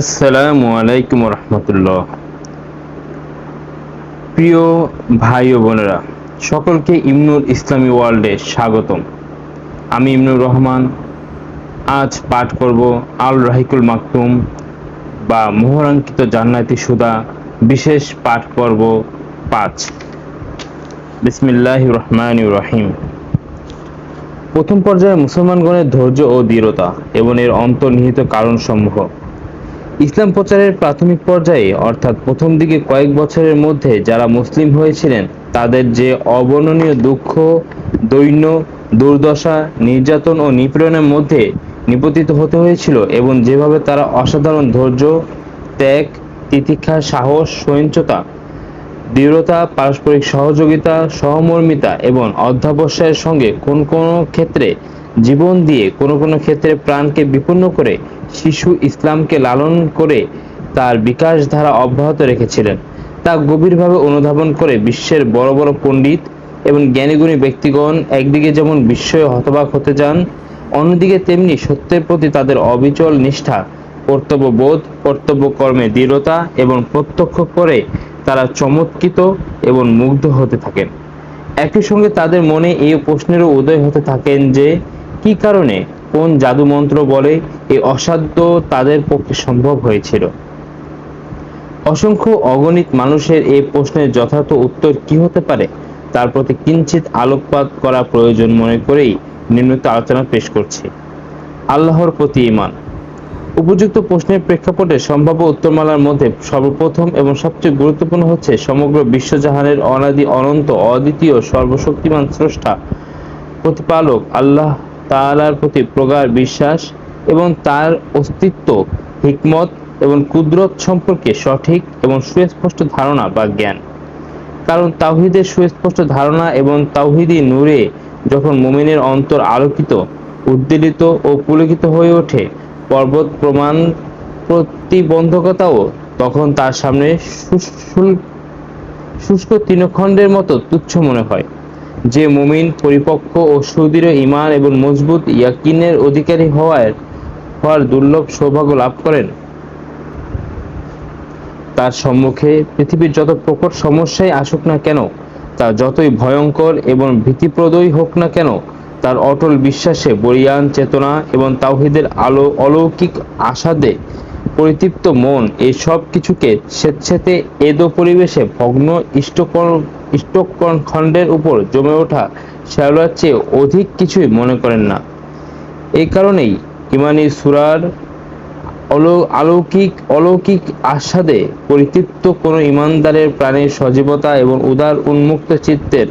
আসসালামু আলাইকুম রহমতুল্লাহ। প্রিয় ভাই ও বোনেরা, সকলকে ইমনুল ইসলামী ওয়ার্ল্ডে স্বাগতম। আমি ইমনুর রহমান। আজ পাঠ করব আল রাহিকুল মাকতুম বা মোহরাঙ্কিত জান্নাতি সুধা, বিশেষ পাঠ পর্ব 5। বিসমিল্লাহির রহমানির রহিম। প্রথম পর্যায়ে মুসলমানগণের ধৈর্য ও দৃঢ়তা এবং এর অন্তর্নিহিত কারণসমূহ। ইসলাম প্রচারের প্রাথমিক পর্যায়ে অর্থাৎ প্রথম দিকে কয়েক বছরের মধ্যে যারা মুসলিম হয়েছিলেন তাদের যে অবর্ণনীয় দুঃখ, দৈন্য, দুর্দশা, নির্যাতন ও নিপীড়নের মধ্যে নিপতিত হতে হয়েছিল এবং যেভাবে তারা অসাধারণ ধৈর্য, ত্যাগ, তিতিক্ষা, সাহস, সহিষ্ণুতা, দৃঢ়তা, পারস্পরিক সহযোগিতা, সহমর্মিতা এবং অধ্যবসায়ের সঙ্গে কোন কোন ক্ষেত্রে জীবন দিয়ে, কোন কোন ক্ষেত্রে প্রাণকে বিপন্ন করে শিশু ইসলামকে লালন করে তার বিকাশ ধারা অব্যাহত রেখেছিলেন, তা গভীরভাবে অনুধাবন করে বিশ্বের বড় বড় পণ্ডিত এবং জ্ঞানীগুণী ব্যক্তিগণ একদিকে যেমন বিস্ময়ে হতবাক হতে যান, অন্যদিকে তেমনি সত্যের প্রতি তাদের অবিচল নিষ্ঠা, কর্তব্যবোধ, কর্তব্য কর্মে দৃঢ়তা এবং প্রত্যক্ষ করে তারা চমৎকৃত এবং মুগ্ধ হতে থাকেন। একই সঙ্গে তাদের মনে এই প্রশ্নেরও উদয় হতে থাকেন যে কি কারণে, কোন জাদুমন্ত্র বলে এই অসাধ্য তাদের পক্ষে সম্ভব হয়েছিল। অসংখ্য অগণিত মানুষের এই প্রশ্নের যথার্থ উত্তর কি হতে পারে তার প্রতি কিঞ্চিত আলোকপাত করা প্রয়োজন মনে করেই নিম্নোক্ত আলোচনা পেশ করছি। আল্লাহর প্রতি ঈমান। উপযুক্ত প্রশ্নের প্রেক্ষাপটে সম্ভাব্য উত্তরমালার মধ্যে সর্বপ্রথম এবং সবচেয়ে গুরুত্বপূর্ণ হচ্ছে সমগ্র বিশ্বজাহানের অনাদি অনন্ত অদ্বিতীয় সর্বশক্তিমান স্রষ্টা প্রতিপালক আল্লাহ তাআলার প্রতি প্রগাঢ় বিশ্বাস এবং তার অস্তিত্ব, হিকমত এবং কুদরত সম্পর্কে সঠিক এবং সুস্পষ্ট ধারণা বা জ্ঞান। কারণ তাওহীদের সুস্পষ্ট ধারণা এবং তাওহীদি নূরে যখন মুমিনের অন্তর আলোকিত, উদ্বেলিত ও পুলকিত হয়ে ওঠে, পর্বত প্রমাণ প্রতিবন্ধকতাও তখন তার সামনে শুষ্ক তৃণখণ্ডের মতো তুচ্ছ মনে হয়। যে মুমিন পরিপক্ক ও সুদৃঢ় ঈমান এবং মজবুত ইয়াকিনের অধিকারী হওয়ার দুর্লভ সৌভাগ্য লাভ করেন, তার সম্মুখে পৃথিবীর যত প্রকট সমস্যাই আসুক না কেন, তা যতই ভয়ঙ্কর এবং ভীতিপ্রদই হোক না কেন, তার অটল বিশ্বাসে বলীয়ান চেতনা এবং তাওহীদের অলৌকিক আশাদে পরিতৃপ্ত মন এই সব কিছুকে স্বেচ্ছাতে এদো পরিবেশে ভগ্ন ইষ্টখণ্ডের উপর জমে ওঠা শ্যাওলার চেয়ে অধিক কিছুই মনে করেন না। এই কারণেই ঈমানী সূরার অলৌকিক আস্বাদে পরিতৃপ্ত কোনো ঈমানদারের প্রাণের সজীবতা এবং উদার উন্মুক্ত চিত্তের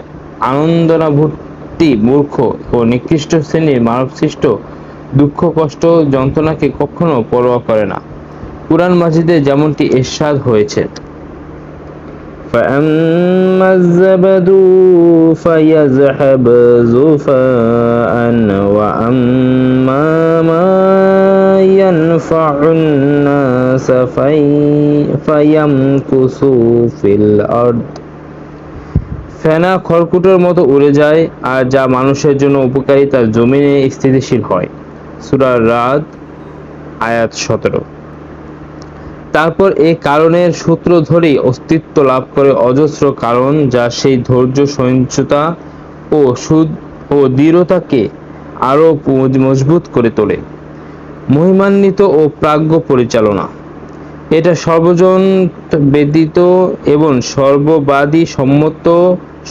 আনন্দানুভূতি মূর্খ ও নিকৃষ্ট শ্রেণীর মানবসৃষ্ট দুঃখ, কষ্ট, যন্ত্রণাকে কখনো পরোয়া করে না। কুরআন মাজিদে যেমনটি ইরশাদ হয়েছে, فأما الزبد فيذهب جفاء وأما ما ينفع الناس فيمكث في الأرض। ফেনা খড়কুটোর মতো উড়ে যায়, আর যা মানুষের জন্য উপকারী তা জমিনে স্থিতিশীল হয়। সূরা রাদ আয়াত 17। তারপর এই কারণের সূত্র ধরেই অস্তিত্ব লাভ করে অজস্র কারণ, যা সেই ধৈর্য, সহিষ্ণুতা ও দৃঢ়তাকে আরো মজবুত করে তোলে। মহিমান্বিত ও প্রাজ্ঞ পরিচালনা। এটা সর্বজন বেদিত এবং সর্ববাদী সম্মত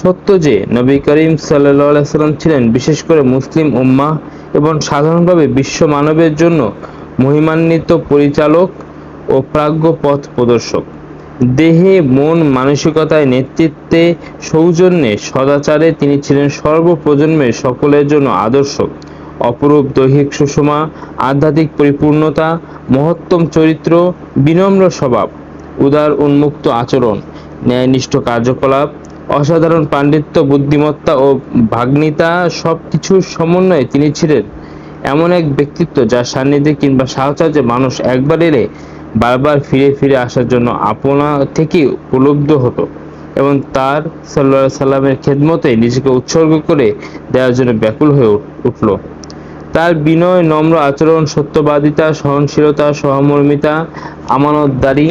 সত্য যে নবী করিম সাল্লাল্লাহু আলাইহি ওয়াসাল্লাম ছিলেন বিশেষ করে মুসলিম উম্মাহ এবং সাধারণভাবে বিশ্ব মানবের জন্য মহিমান্বিত পরিচালক ও প্রাজ্ঞ পথ প্রদর্শক। দেহে, মন, মানসিকতায়, নেতৃত্বে, সৌজন্যে, সদাচারে তিনি ছিলেন সর্বপ্রজন্মের সকলের জন্য আদর্শ। অপরূপ দৈহিক সুষমা, আধ্যাত্মিক পরিপূর্ণতা, মহত্তম চরিত্র, বিনম্র স্বভাব, উদার উন্মুক্ত আচরণ, ন্যায়নিষ্ঠ কার্যকলাপ, অসাধারণ পাণ্ডিত্য, বুদ্ধিমত্তা ও ভাগ্নিতা সবকিছুর সমন্বয়ে তিনি ছিলেন এমন এক ব্যক্তিত্ব যার সান্নিধ্যে কিংবা সাহচর্যে মানুষ একবার এলে বারবার ফিরে ফিরে আসার জন্য আপনা থেকেই প্রলুব্ধ হতো এবং তার সাল্লাল্লাহু আলাইহি সাল্লামের খেদমতে নিজেকে উৎসর্গ করে দেওয়ার জন্য ব্যাকুল হয়ে উঠল। তার বিনয়, নম্র আচরণ, সত্যবাদিতা, সহনশীলতা, সহমর্মিতা, আমানতদারি,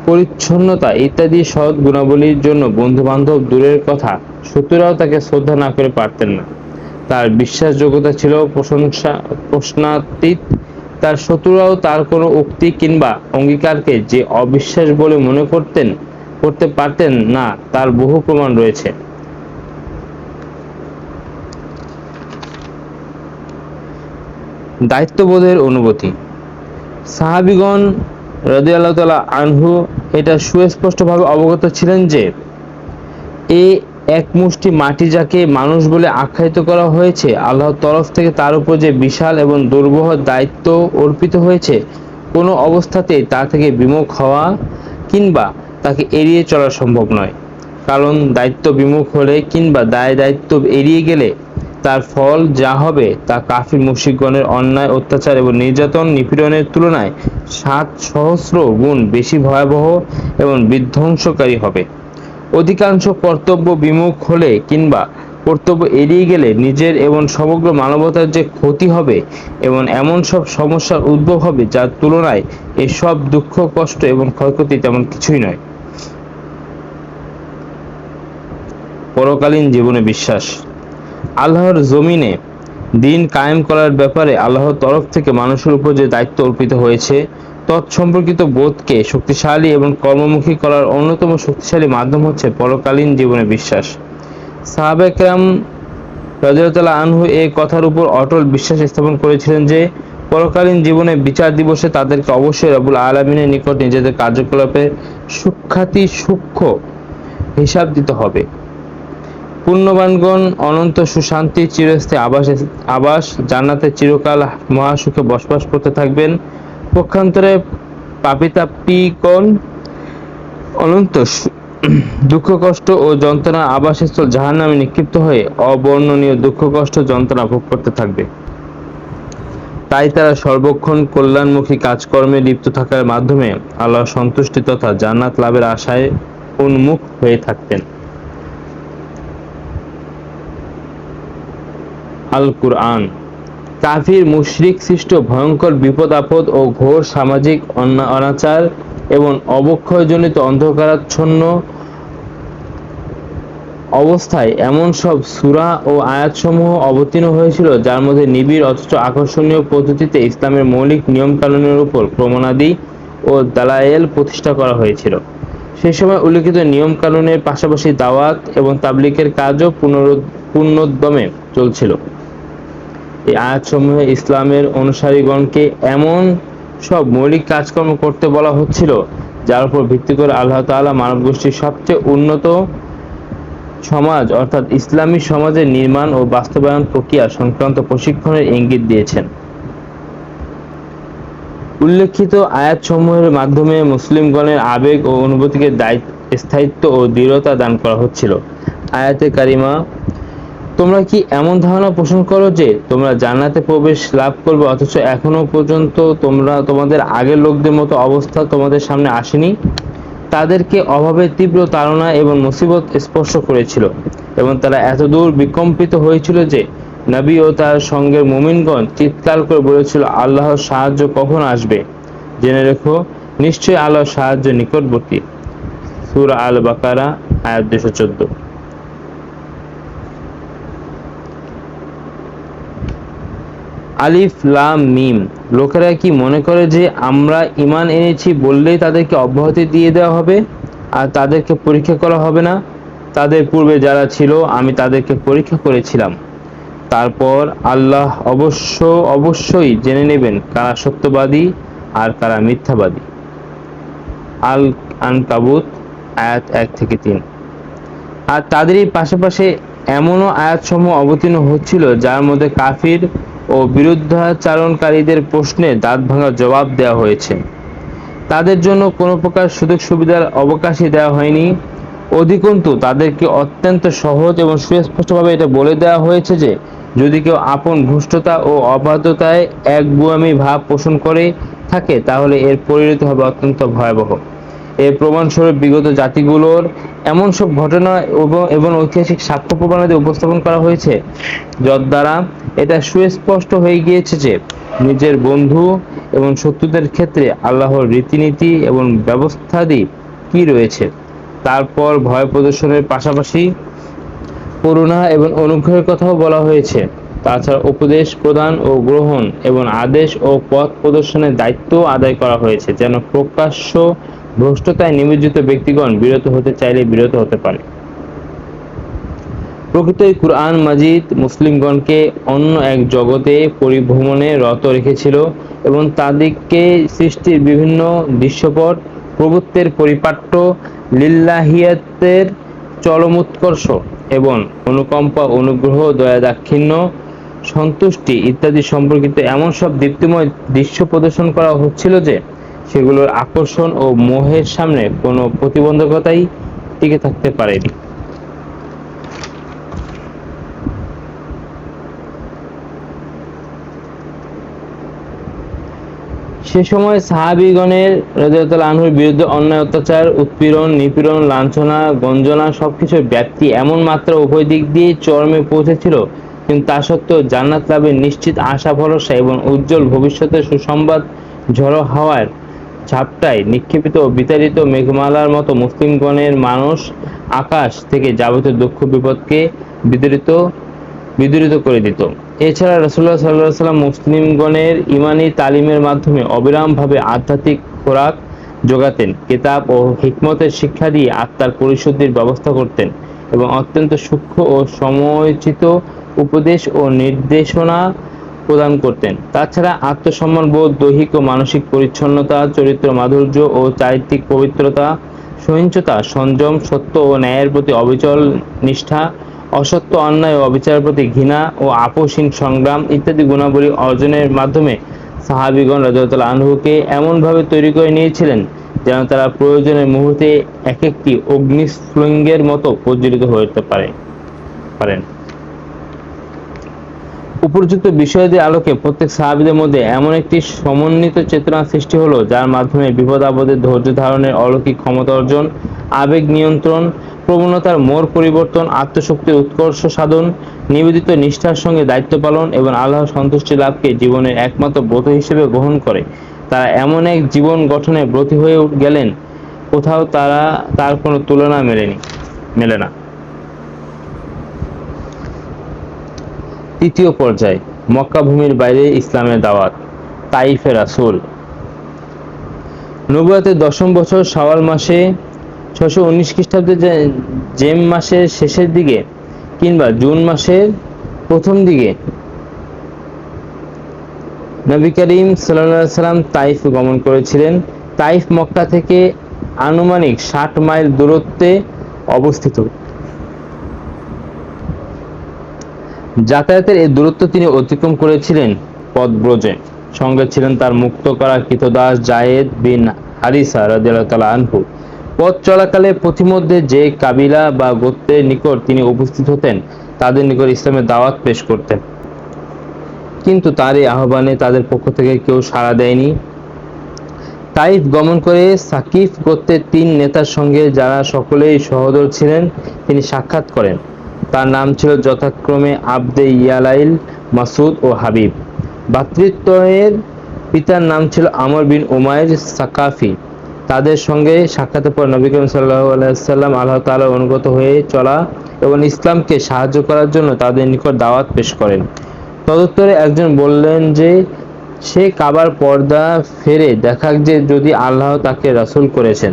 পরিচ্ছন্নতা ইত্যাদি সৎ গুণাবলীর জন্য বন্ধু-বান্ধব দূরের কথা, শত্রুরাও তাকে শ্রদ্ধা না করে পারতেন না। তার বিশ্বাসযোগ্যতা ছিল প্রশ্নাতীত। তার শত্রুরাও তার কোনো উক্তি কিংবা অঙ্গীকারকে যে অবিশ্বাস বলে মনে করতে পারতেন না তার বহু প্রমাণ রয়েছে। দায়িত্ববোধের অনুভূতি। সাহাবীগণ রাদিয়াল্লাহু তাআলা আনহু এটা সুস্পষ্টভাবে অবগত ছিলেন যে এ এক মুষ্টি মাটি যাকে মানুষ বলে আখ্যায়িত করা হয়েছে, আল্লাহর তরফ থেকে তার উপর যে বিশাল এবং দুর্বহ দায়িত্ব অর্পিত হয়েছে, কোনো অবস্থাতেই তা থেকে বিমুখ হওয়া কিংবা তাকে এড়িয়ে চলা সম্ভব নয়। কারণ দায়িত্ব বিমুখ হলে কিংবা দায়িত্ব এড়িয়ে গেলে তার ফল যা হবে তা কাফির মুশরিকগণের অন্যায়, অত্যাচার এবং নির্যাতন নিপীড়নের তুলনায় 7 সহস্র গুণ বেশি ভয়াবহ এবং বিধ্বংসকারী হবে। অধিকাংশ কর্তব্য বিমুখ হলে কিংবা কর্তব্য এড়িয়ে গেলে নিজের এবং সমগ্র মানবতার যে ক্ষতি হবে এবং এমন সব সমস্যার উদ্ভব হবে যার তুলনায় এসব দুঃখ, কষ্ট এবং ক্ষয়ক্ষতি তেমন কিছুই নয়। পরকালীন জীবনে বিশ্বাস। আল্লাহর জমিনে দিন কায়েম করার ব্যাপারে আল্লাহর তরফ থেকে মানুষের উপর যে দায়িত্ব অর্পিত হয়েছে তৎসম্পর্কিত বোধকে শক্তিশালী এবং কর্মমুখী করার অন্যতম শক্তিশালী মাধ্যম হচ্ছে পরকালীন জীবনে বিশ্বাস। সাহাবায়ে কেরাম রাদিয়াল্লাহু তাআলা আনহু এই কথার উপর অটল বিশ্বাস স্থাপন করেছিলেন যে পরকালীন জীবনে বিচার দিবসে তাদেরকে অবশ্যই রব্বুল আলামিনের নিকট নিজেদের কার্যকলাপের সূক্ষ্ম হিসাব দিতে হবে। পুণ্যবানগণ অনন্ত সুশান্তি, চিরস্থায়ী আবাস জান্নাতে চিরকাল মহাসুখে বসবাস করতে থাকবেন। পক্ষান্তরে পাপী-তাপ্পীগণ অনন্ত দুঃখ, কষ্ট ও যন্ত্রণা আবাসস্থল জাহান্নামে নিক্ষিপ্ত হয়ে অবর্ণনীয় দুঃখ, কষ্ট, যন্ত্রণা ভোগ করতে থাকবে। তাই তারা সর্বক্ষণ কল্যাণমুখী কাজকর্মে লিপ্ত থাকার মাধ্যমে আল্লাহর সন্তুষ্টি তথা জান্নাত লাভের আশায় উন্মুখ হয়ে থাকতেন। আল কুরআন। কাফির মুশরিক সৃষ্ট ভয়ঙ্কর বিপদ আপদ ও ঘোর সামাজিক অনাচার এবং অবক্ষয়জনিত অন্ধকারাচ্ছন্ন অবস্থায় এমন সব সূরা ও আয়াতসমূহ অবতীর্ণ হয়েছিল যার মধ্যে নিবিড় অথচ আকর্ষণীয় পদ্ধতিতে ইসলামের মৌলিক নিয়ম-কানুনের উপর প্রমাণাদি ও দালায়েল প্রতিষ্ঠা করা হয়েছিল। সেই সময় উল্লেখিত নিয়ম-কানুনের পাশাপাশি দাওয়াত এবং তাবলীগের কাজও পূর্ণোদ্যমে চলছিল। এই আয়াতসমূহে ইসলামের অনুসারীগণকে এমন সব মৌলিক কাজকর্ম করতে বলা হচ্ছিল যার উপর ভিত্তি করে আল্লাহ তাআলা মানবগোষ্ঠীর সবচেয়ে উন্নত সমাজ অর্থাৎ ইসলামী সমাজের নির্মাণ ও বাস্তবায়ন প্রক্রিয়া সংক্রান্ত প্রশিক্ষণের ইঙ্গিত দিয়েছেন। উল্লেখিত আয়াতসমূহের মাধ্যমে মুসলিমগণের আবেগ ও অনুভূতিকে স্থায়িত্ব ও দৃঢ়তা দান করা হচ্ছিল। আয়াতে কারিমা: তোমরা কি এমন ধারণা পোষণ করো যে তোমরা জান্নাতে প্রবেশ লাভ করবে অথচ এখনো পর্যন্ত তোমাদের আগের লোকদের মতো অবস্থা তোমাদের সামনে আসেনি? তাদেরকে অভাবের তীব্র তাড়না এবং মুসিবত স্পর্শ করেছিল এবং তারা এতদূর বিকম্পিত হয়েছিল যে নবী ও তার সঙ্গের মুমিনগণ চিৎকার করে বলেছিল, আল্লাহর সাহায্য কখন আসবে? জেনে রেখো, নিশ্চয়ই আল্লাহর সাহায্য নিকটবর্তী। সূরা আল বাকারা আয়াত 214। আলিফ লাম মিম। লোকেরা কি মনে করে যে আমরা ঈমান এনেছি বললেই তাদেরকে অব্যাহতি দিয়ে দেওয়া হবে আর তাদেরকে পরীক্ষা করা হবে না? তাদের পূর্বে যারা ছিল আমি তাদেরকে পরীক্ষা করেছিলাম। তারপর আল্লাহ অবশ্যই জেনে নেবেন কারা সত্যবাদী আর কারা মিথ্যাবাদী। আল আনকাবুত আয়াত 1-3। আর তাদেরই পাশাপাশি এমনও আয়াতসমূহ অবতীর্ণ হচ্ছিল যার মধ্যে কাফির ও বিরুদ্ধাচারণকারীদের প্রশ্নে দাঁত ভাঙা জবাব দেওয়া হয়েছে। তাদের জন্য কোনো প্রকার সুযোগ সুবিধার অবকাশই দেওয়া হয়নি। অধিকন্তু তাদেরকে অত্যন্ত সহজ এবং সুস্পষ্টভাবে এটা বলে দেওয়া হয়েছে যে যদি কেউ আপন ভ্রষ্টতা ও অবাধ্যতায় একগুঁয়ামি ভাব পোষণ করে থাকে তাহলে এর পরিণতি হবে অত্যন্ত ভয়াবহ। এর প্রমাণস্বরূপ বিগত জাতিগুলোর এমন সব ঘটনা এবং ঐতিহাসিক সাক্ষ্য প্রমাণাদি উপস্থাপন করা হয়েছে যদ্বারা এটা সুস্পষ্ট হয়ে গিয়েছে যে নিজের বন্ধু এবং শত্রুদের ক্ষেত্রে আল্লাহর রীতিনীতি এবং ব্যবস্থাদি কি রয়েছে। তারপর ভয় প্রদর্শনের পাশাপাশি করুণা এবং অনুগ্রহের কথাও বলা হয়েছে। তাছাড়া উপদেশ প্রদান ও গ্রহণ এবং আদেশ ও পথ প্রদর্শনের দায়িত্ব আদায় করা হয়েছে, যেন প্রকাশ্য ভ্রষ্টতায় নিমজ্জিত ব্যক্তিগণ বিরত হতে চাইলে বিরত হতে পারে। প্রকৃতই কুরআন মাজিদ মুসলিমগণকে অন্য এক জগতে পরিভ্রমণে রত রেখেছিল এবং তাদেরকে সৃষ্টির বিভিন্ন দৃশ্যপট, প্রভুত্বের পরিপাট্য, লিল্লাহিয়াতের চরমোৎকর্ষ এবং অনুকম্পা, অনুগ্রহ, দয়া দাক্ষিণ্য, সন্তুষ্টি ইত্যাদি সম্পর্কিত এমন সব দীপ্তিময় দৃশ্য প্রদর্শন করা হচ্ছিল যে সেগুলোর আকর্ষণ ও মোহের সামনে কোনো প্রতিবন্ধকতাই টিকে থাকতে পারেনি। সে সময় সাহাবীগণের রাদিয়াল্লাহু আনহুর বিরুদ্ধে অন্যায়, অত্যাচার, উৎপীড়ন, নিপীড়ন, লাঞ্ছনা, গঞ্জনা সবকিছুর ব্যাপ্তি এমন মাত্রা উভয় দিক দিয়ে চরমে পৌঁছেছিল, কিন্তু তা সত্ত্বেও জান্নাত লাভের নিশ্চিত আশা ভরসা এবং উজ্জ্বল ভবিষ্যতের সুসংবাদ ঝড়ো হাওয়ার ঝাপটায় নিক্ষেপিত ও বিতাড়িত মেঘমালার মতো মুসলিমগণের মানুষ আকাশ থেকে যাবতীয় দুঃখ বিপদকে বিদূরিত করে দিত। এছাড়া রাসূলুল্লাহ সাল্লাল্লাহু আলাইহি ওয়াসাল্লাম মুসলিমগণের ঈমানী তালিমের মাধ্যমে অবিরামভাবে আধ্যাত্মিক খোরাক যোগাতেন, কিতাব ও হিকমতের শিক্ষা দিয়ে আত্মার পরিশুদ্ধির ব্যবস্থা করতেন এবং অত্যন্ত সূক্ষ্ম ও সময়োচিত উপদেশ ও নির্দেশনা প্রদান করতেন। তাছাড়া আত্মসম্মান বোধ, দৈহিক ও মানসিক পরিচ্ছন্নতা, চরিত্র মাধুর্য ও চারিত্রিক পবিত্রতা, সহিষ্ণুতা, সংযম, সত্য ও ন্যায়ের প্রতি অবিচল নিষ্ঠা, অসত্য, অন্যায় ও অবিচারের প্রতি ঘৃণা ও আপোষহীন সংগ্রাম ইত্যাদি গুণাবলী অর্জনের মাধ্যমে সাহাবীগণ রাদিয়াল্লাহু আনহুকে এমনভাবে তৈরি করে নিয়েছিলেন যেন তারা প্রয়োজনের মুহূর্তে এক একটি অগ্নিস্ফুলিঙ্গের মতো প্রজ্বলিত হয়ে উঠতে পারেন। উপর্যুক্ত বিষয়াদির আলোকে প্রত্যেক সাহাবীদের মধ্যে এমন একটি সমন্বিত চেতনা সৃষ্টি হলো, যার মাধ্যমে বিপদ আপদে ধৈর্য ধারণের অলৌকিক ক্ষমতা অর্জন, আবেগ নিয়ন্ত্রণ, প্রবণতার মোড় পরিবর্তন, আত্মশক্তির উৎকর্ষ সাধন, নিবেদিত নিষ্ঠার সঙ্গে দায়িত্ব পালন এবং আল্লাহর সন্তুষ্টি লাভকে জীবনের একমাত্র ব্রত হিসেবে গ্রহণ করে তারা এমন এক জীবন গঠনে ব্রতী হয়ে গেলেন, কোথাও তার কোনো তুলনা মেলে না। তৃতীয় পর্যায়, মক্কা ভূমির বাইরে ইসলামের দাওয়াত। তাইফে রাসূল। নবুয়তের 10ম বছর শাওয়াল মাসে 619 খ্রিস্টাব্দে জেম মাসের শেষের দিকে কিংবা জুন মাসের প্রথম দিকে নবী করিম সাল্লাল্লাহু আলাইহি সাল্লাম তাইফ গমন করেছিলেন। তাইফ মক্কা থেকে আনুমানিক 60 মাইল দূরত্বে অবস্থিত। যাতায়াতের এই দূরত্ব তিনি অতিক্রম করেছিলেন পদব্রজে। সঙ্গে ছিলেন তার মুক্ত করা কৃতদাস যায়েদ বিন হারিসা রাদিয়াল্লাহু তাআলা আনহু। পথ চলাকালে পথিমধ্যে যে কাবিলা বা গোত্রের নিকট তিনি উপস্থিত হতেন, তাদের নিকট ইসলামের দাওয়াত পেশ করতেন, কিন্তু তার এই আহ্বানে তাদের পক্ষ থেকে কেউ সাড়া দেয়নি। তাইফ গমন করে সাকিফ গোত্রের 3 নেতার সঙ্গে, যারা সকলেই সহোদর ছিলেন, তিনি সাক্ষাৎ করেন। তার নাম ছিল যথাক্রমে আবদে ইয়ালাইল, মাসুদ ও হাবিব। ভ্রাতৃদ্বয়ের পিতার নাম ছিল আমর বিন উমাইর সাকাফি। তাদের সঙ্গে সাক্ষাতের পর নবী করিম সাল্লাল্লাহু আলাইহি ওয়াসাল্লাম আল্লাহ তাআলার অনুগত হয়ে চলা এবং ইসলামকে সাহায্য করার জন্য তাদের নিকট দাওয়াত পেশ করেন। তদুত্তরে একজন বললেন যে সে কাবার পর্দা ফেরে দেখাক যে যদি আল্লাহ তাকে রাসূল করেছেন।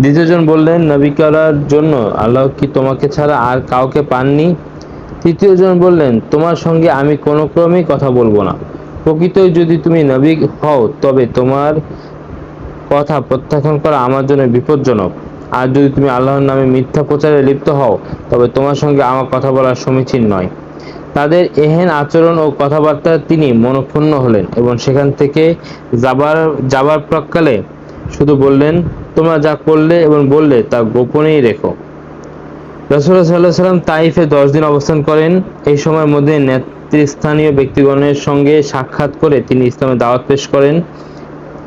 দ্বিতীয়জন বললেন, নবী করার জন্য আল্লাহ কি তোমাকে ছাড়া আর কাউকে পাননি? তৃতীয়জন বললেন, তোমার সঙ্গে আমি কোনো ক্রমেই কথা বলবো না। প্রকৃতই যদি তুমি নবী হও তবে তোমার কথা প্রত্যাখ্যান করা আমার জন্য বিপজ্জনক, আর যদি তুমি আল্লাহর নামে মিথ্যা প্রচারে লিপ্ত হও তবে তোমার সঙ্গে আমার কথা বলা সমীচীন নয়। তাদের এহেন আচরণ ও কথাবার্তায় তিনি মনঃক্ষুণ্ণ হলেন এবং সেখান থেকে যাবার প্রাক্কালে শুধু বললেন, তোমরা যা করলে এবং বললে তা গোপনেই রেখো। রাসূলুল্লাহ সাল্লাল্লাহু আলাইহি ওয়াসাল্লাম তাইফে 10 দিন অবস্থান করেন। এই সময়ের মধ্যে নেতৃস্থানীয় ব্যক্তিগণের সঙ্গে সাক্ষাৎ করে তিনি ইসলামের দাওয়াত পেশ করেন,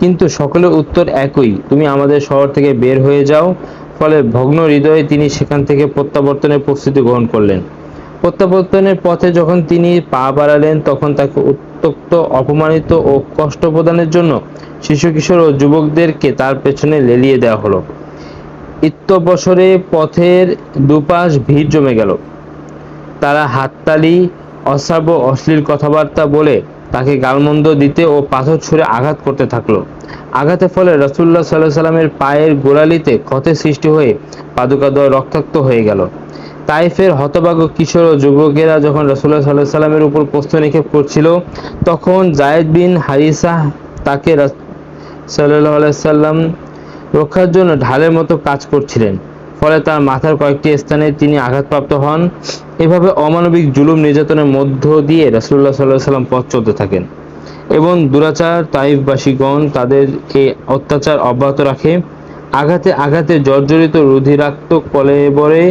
কিন্তু সকলের উত্তর একই, তুমি আমাদের শহর থেকে বের হয়ে যাও। ফলে ভগ্ন হৃদয়ে তিনি সেখান থেকে প্রত্যাবর্তনের প্রস্তুতি গ্রহণ করলেন। প্রত্যাবর্তনের পথে যখন তিনি পা বাড়ালেন তখন তাকে উত্ত্যক্ত, অপমানিত ও কষ্ট প্রদানের জন্য শিশু কিশোর ও যুবকদেরকে তার পেছনে লেলিয়ে দেওয়া হলো। ইত্যবসরে পথের দুপাশ ভিড় জমে গেল। তারা হাততালি, অশ্রাব্য অশ্লীল কথাবার্তা বলে তাকে গালমন্দ দিতে ও পাথর ছুঁড়ে আঘাত করতে থাকলো। আঘাতের ফলে রাসূলুল্লাহ সাল্লাল্লাহু আলাইহি সাল্লামের পায়ের গোড়ালিতে ক্ষতের সৃষ্টি হয়ে পাদুকাদ্বয় রক্তাক্ত হয়ে গেল। তাইফের হতভাগ্য কিশোর ও যুবকেরা যখন রাসূলুল্লাহ সাল্লাল্লাহু আলাইহি সাল্লামের উপর প্রস্তর নিক্ষেপ করছিল, তখন যায়েদ বিন হারিসা তাকে সাল্লাল্লাহু আলাইহি সাল্লাম রক্ষার জন্য ঢালের মতো কাজ করছিলেন। ফলে তার মাথার কয়েকটি স্থানে তিনি আঘাতপ্রাপ্ত হন। এভাবে অমানবিক জুলুম নির্যাতনের মধ্য দিয়ে রাসূলুল্লাহ সাল্লাল্লাহু আলাইহি সাল্লাম পথ চলতে থাকেন এবং দুরাচার তাইফবাসীগণ তাদের এই অত্যাচার অব্যাহত রাখে। আঘাতে আঘাতে জর্জরিত রুধিরাক্ত কলেবরে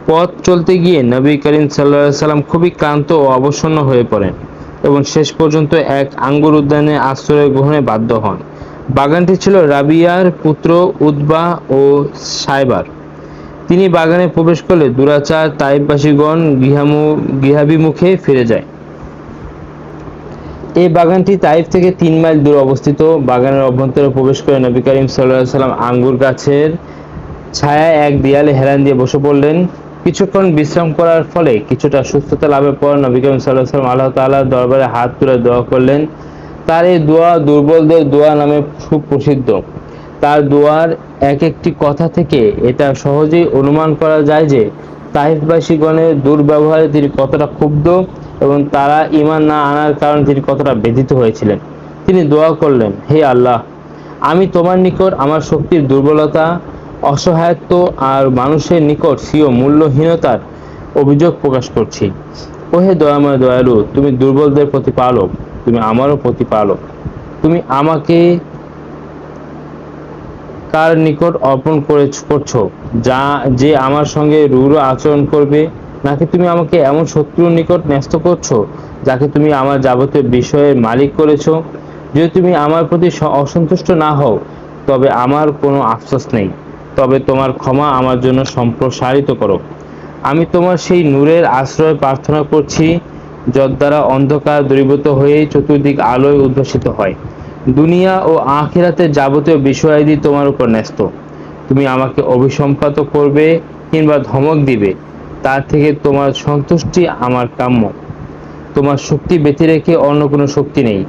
পথ চলতে গিয়ে নবী করিম সাল্লাল্লাহু আলাইহি সাল্লাম খুবই ক্লান্ত ও অবসন্ন হয়ে পড়েন এবং শেষ পর্যন্ত এক আঙ্গুর উদ্যানে আশ্রয় গ্রহণে বাধ্য হন। বাগানটি ছিল রাবিয়ার পুত্র উতবা ও সাইবার। তিনি বাগানে প্রবেশ করলে দুরাচার তাইফবাসীগণ গৃহাভিমুখে ফিরে যায়। এই বাগানটি তাইফ থেকে 3 মাইল দূরে অবস্থিত। বাগানের অভ্যন্তরে প্রবেশ করে নবী করিম সাল্লাল্লাহু আলাইহি সাল্লাম আঙ্গুর গাছের ছায়ায় এক দেয়ালে হেলান দিয়ে বসে পড়লেন। কিছুক্ষণ বিশ্রাম করার ফলে কিছুটা সুস্থতা লাভের পর নবী করিম সাল্লাল্লাহু আলাইহি সাল্লাম আল্লাহ তাআলার দরবারে হাত তুলে দোয়া করলেন। তার এই দোয়া দুর্বলদের দোয়া নামে সুপ্রসিদ্ধ। তার দোয়ার এক একটি কথা থেকে এটা সহজেই অনুমান করা যায় যে তাইফবাসীগণের দুর্ব্যবহারে তিনি কতটা ক্ষুব্ধ এবং তারা ঈমান না আনার কারণে তিনি কতটা ব্যথিত হয়েছিলেন। তিনি দোয়া করলেন, হে আল্লাহ, আমি তোমার নিকট আমার শক্তির দুর্বলতা, অসহায়ত্ব আর মানুষের নিকট স্বীয় মূল্যহীনতার অভিযোগ প্রকাশ করছি। ওহে দয়াময় দয়ালু, তুমি দুর্বলদের প্রতিপালক, তুমি আমারও প্রতিপালক। তুমি আমাকে কার নিকট অর্পণ করছো যে আমার সঙ্গে রূঢ় আচরণ করবে, নাকি তুমি আমাকে এমন শত্রুর নিকট ন্যস্ত করছো যাকে তুমি আমার যাবতীয় বিষয়ের মালিক করেছো? যদি তুমি আমার প্রতি অসন্তুষ্ট না হও তবে আমার কোনো আফসোস নেই, তবে তোমার ক্ষমা আমার জন্য সম্প্রসারিত করো। আমি তোমার সেই নূরের আশ্রয় প্রার্থনা করছি যদ্বারা অন্ধকার দূরীভূত হয়ে চতুর্দিক আলোয় উদ্ভাসিত হয়। দুনিয়া ও আখিরাতের যাবতীয় বিষয়াদি তোমার উপর ন্যস্ত। তুমি আমাকে অভিসম্পাত করবে কিংবা ধমক দিবে, তার থেকে তোমার সন্তুষ্টি আমার কাম্য। তোমার শক্তি ব্যতি রেখে অন্য কোনো শক্তি নেই।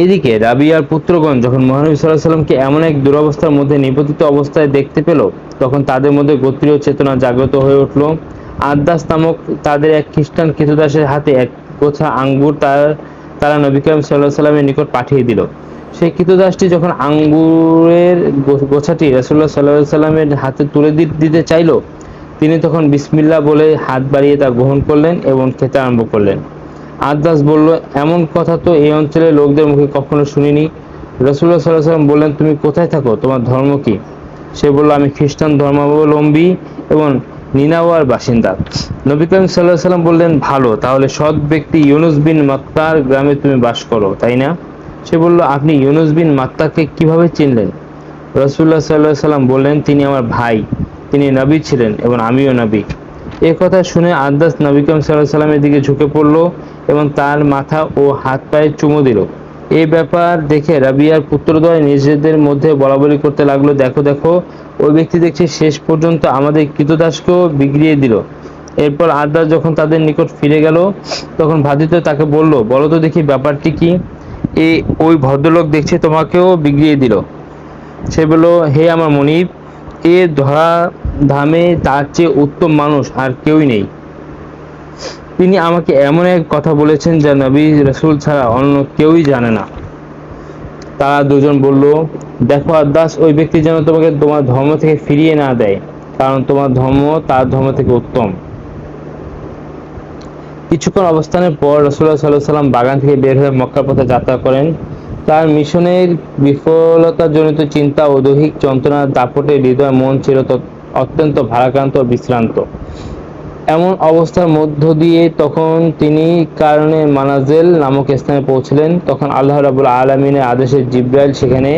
এদিকে রাবিয়ার পুত্রগণ যখন মহানবী সাল্লাল্লাহু আলাইহি সাল্লামকে এমন এক দুরবস্থার মধ্যে নিপতিত অবস্থায় দেখতে পেল, তখন তাদের মধ্যে গোত্রীয় চেতনা জাগ্রত হয়ে উঠল। আদ্দাস নামক তাদের এক খ্রিস্টান কৃতদাসের হাতে এক গোছা আঙ্গুর তারা নবী করিম সাল্লাল্লাহু আলাইহি সাল্লামের নিকট পাঠিয়ে দিল। সেই কৃতদাসটি যখন আঙ্গুরের গোছাটি রাসূলুল্লাহ সাল্লাল্লাহু আলাইহি সাল্লামের হাতে তুলে দিতে চাইল, তিনি তখন বিসমিল্লাহ বলে হাত বাড়িয়ে তা গ্রহণ করলেন এবং খেতে আরম্ভ করলেন। আদ্দাস বলল, এমন কথা তো এই অঞ্চলের লোকদের মুখে কখনো শুনিনি। রাসূলুল্লাহ সাল্লাল্লাহু আলাইহি সাল্লাম বললেন, তুমি কোথায় থাকো? তোমার ধর্ম কি? সে বলল, আমি খ্রিস্টান ধর্মাবলম্বী এবং নিনাওয়ার বাসিন্দা। নবী করিম সাল্লাল্লাহু আলাইহি সাল্লাম বললেন, ভালো, তাহলে সৎ ব্যক্তি ইউনুস বিন মাত্তার গ্রামে তুমি বাস করো, তাই না? সে বলল, আপনি ইউনুস বিন মাত্তাকে কিভাবে চিনলেন? রাসূলুল্লাহ সাল্লাল্লাহু আলাইহি সাল্লাম বললেন, তিনি আমার ভাই, তিনি নবী ছিলেন এবং আমিও নবী। এ কথা শুনে আদ্দাস নবী করিম সাল্লাল্লাহু আলাইহি সাল্লামের দিকে ঝুঁকে পড়ল এবং তার মাথা ও হাত পায়ে চুমু দিল। এই ব্যাপার দেখে রাবিয়ার পুত্রদ্বয় নিজেদের মধ্যে বলাবলি করতে লাগলো, দেখো দেখো, ওই ব্যক্তি দেখছি শেষ পর্যন্ত আমাদের কৃতদাসকেও বিগড়িয়ে দিল। এরপর আদ্দাস যখন তাদের নিকট ফিরে গেল, তখন ভাদিত তাকে বলল, বলো তো দেখি ব্যাপারটি কি? ওই ভদ্রলোক দেখছি তোমাকেও বিগড়িয়ে দিল। সে বলল, হে আমার মনিব, এ ধরা ধামে তার চেয়ে উত্তম মানুষ আর কেউই নেই। তিনি আমাকে এমন এক কথা বলেছেন যা নবী রাসূল ছাড়া অন্য কেউই জানে না। তারা দুজন বলল, দেখো আদ্দাস, ওই ব্যক্তি যেন তোমাকে তোমার ধর্ম থেকে ফিরিয়ে না দেয়, কারণ তোমার ধর্ম তার ধর্ম থেকে উত্তম। কিছুক্ষণ অবস্থানের পর রাসূলুল্লাহ সাল্লাল্লাহু আলাইহি সাল্লাম বাগান থেকে বের হয়ে মক্কার পথে যাত্রা করেন। তার মিশনের বিফলতাজনিত চিন্তা ও দৈহিক যন্ত্রণার দাপটে হৃদয় মন ছিল অত্যন্ত ভারাক্রান্ত ও বিশ্রান্ত। এমন অবস্থার মধ্য দিয়ে তখন তিনি কারণে মানাজেল নামক স্থানে পৌঁছলেন। তখন আল্লাহ রাব্বুল আলামিনের আদেশে জিবরাইল সেখানে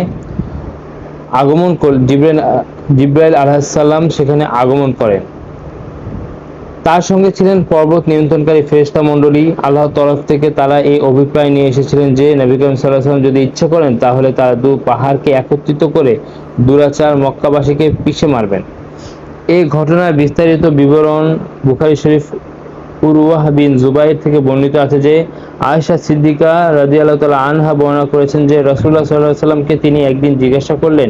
জিবরাইল আলাইহিস সালাম সেখানে আগমন করেন। তার সঙ্গে ছিলেন পর্বত নিয়ন্ত্রণকারী ফেরেশতা মণ্ডলী। আল্লাহর তরফ থেকে তারা এই অভিপ্রায় নিয়ে এসেছিলেন যে নবী করিম সাল্লাল্লাহু আলাইহি ওয়াসাল্লাম যদি ইচ্ছে করেন তাহলে তার দু পাহাড়কে একত্রিত করে দুরাচার মক্কাবাসীকে পিষে মারবেন। এই ঘটনার বিস্তারিত বিবরণ বুখারী শরীফ উরওয়াহ বিন জুবাইর থেকে বর্ণিত আছে যে আয়েশা সিদ্দিকা রাদিয়াল্লাহু তাআলা আনহা বর্ণনা করেছেন যে রাসূলুল্লাহ সাল্লাল্লাহু আলাইহি ওয়াসাল্লামকে তিনি একদিন জিজ্ঞাসা করলেন,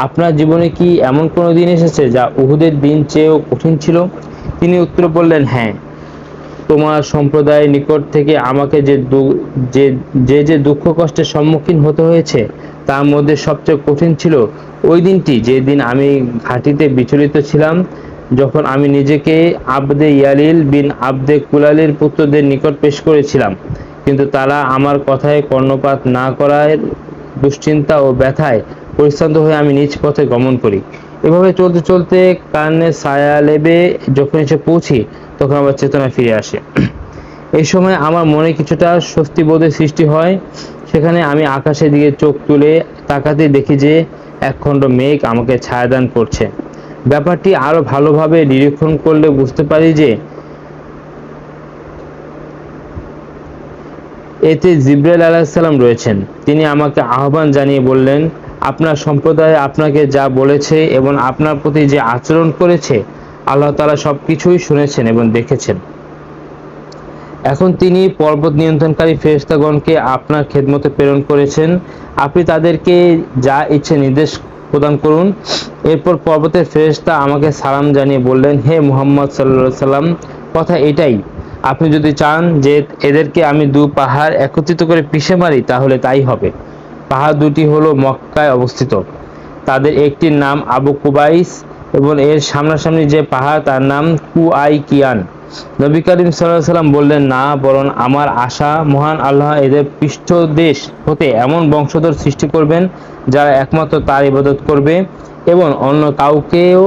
আপনার জীবনে কি এমন কোনো দিন এসেছে যা উহুদের দিন চেয়েও কঠিন ছিল? তিনি উত্তরে বললেন, হ্যাঁ, তোমার সম্প্রদায়ের নিকট থেকে আমাকে যে দুঃখ কষ্টের সম্মুখীন হতে হয়েছে তার মধ্যে সবচেয়ে কঠিন ছিল ওই দিনটি যেদিন আমি ঘাঁটিতে বিচলিত ছিলাম, যখন আমি নিজেকে আবদে ইয়ালিল বিন আবদে কুলালির পুত্রদের নিকট পেশ করেছিলাম, কিন্তু তারা আমার কথায় কর্ণপাত না করায় দুশ্চিন্তা ও ব্যথায় পরিশ্রান্ত হয়ে আমি নিজ পথে গমন করি। এভাবে চলতে চলতে কার্নে সায়ালেবে যখন এসে পৌঁছি তখন আমার চেতনা ফিরে আসে। এই সময় আমার মনে কিছুটা স্বস্তিবোধের সৃষ্টি হয়। সেখানে আমি আকাশের দিকে চোখ তুলে তাকাতে দেখি যে একখণ্ড মেঘ আমাকে ছায়াদান করছে। ব্যাপারটি আরো ভালোভাবে নিরীক্ষণ করলে বুঝতে পারি যে এতে জিবরাইল আলাইহিস সালাম রয়েছেন। তিনি আমাকে আহ্বান জানিয়ে বললেন, আপনার সম্প্রদায় আপনাকে যা বলেছে এবং আপনার প্রতি যে আচরণ করেছে আল্লাহ তাআলা সবকিছুই শুনেছেন এবং দেখেছেন। এখন তিনি পর্বত নিয়ন্ত্রণকারী ফেরেশতাগণকে আপনার খেদমতে প্রেরণ করেছেন। আপনি তাদেরকে যা ইচ্ছে নির্দেশ প্রদান করুন। এরপর পর্বতের ফেরেশতা আমাকে সালাম জানিয়ে বললেন, হে মুহাম্মদ সাল্লাল্লাহু আলাইহি সাল্লাম, কথা এটাই। আপনি যদি চান যে এদেরকে আমি দু পাহাড় একত্রিত করে পিষে মারি তাহলে তাই হবে। পাহাড় দুটি হলো মক্কায় অবস্থিত। তাদের একটির নাম আবু কুবাইস এবং এর সামনাসামনি যে পাহাড় তার নাম কুআইকিয়ান। নবী করিম সাল্লাল্লাহু আলাইহি সাল্লাম বললেন, না, বরং আমার আশা মহান আল্লাহ এদের পৃষ্ঠদেশ হতে এমন বংশধর সৃষ্টি করবেন যারা একমাত্র তার ইবাদত করবে এবং অন্য কাউকেও